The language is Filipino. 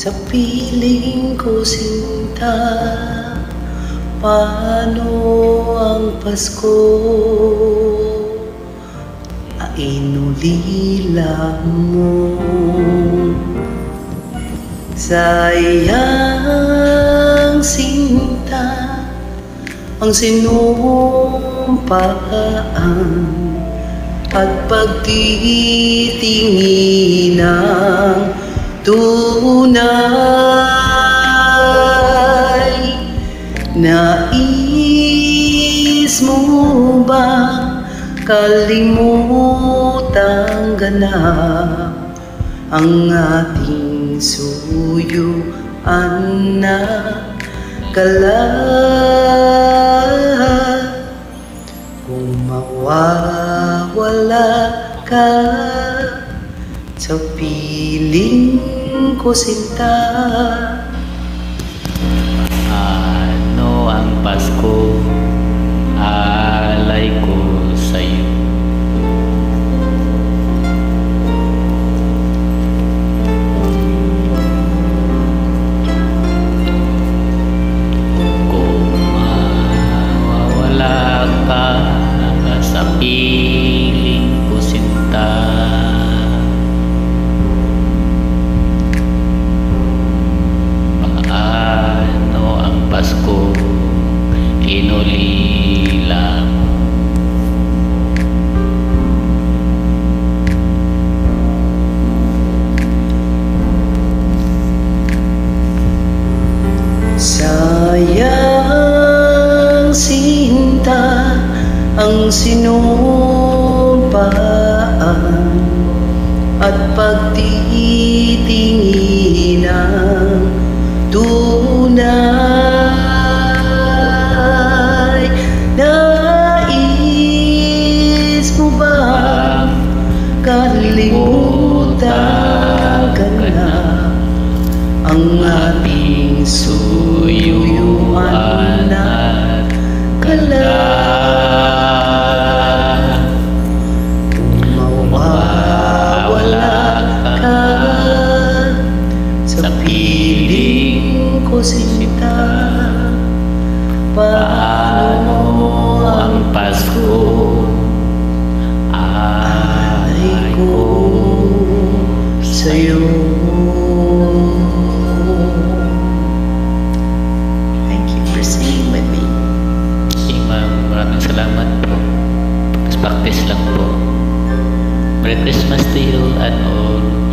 Sa piling ko sinta, paano ang Pasko ay inulila mo? Sayang sinta ang sinumpaan at pagtitingin ng tunay. Nais mo bang kalimutang ganap ang ating suyuan na galak? Kung mawawala ka sa piling ko sinta, ano ang Pasko alay ko sa'yo? Kung mawawala ka sa piling ko sinta, Pasko inulila mo. Sayang sinta ang sinumpaan at pagtitingin ng tunay. Nais mo bang kalimutan ka na ang ating suyuan at galak? Kung mawawala ka sa piling ko sinta, paano ang Pasko ay ko sa'yo? Thank you for singing with me. Ma'am, maraming salamat po. Practice lang po. Merry Christmas to you and all.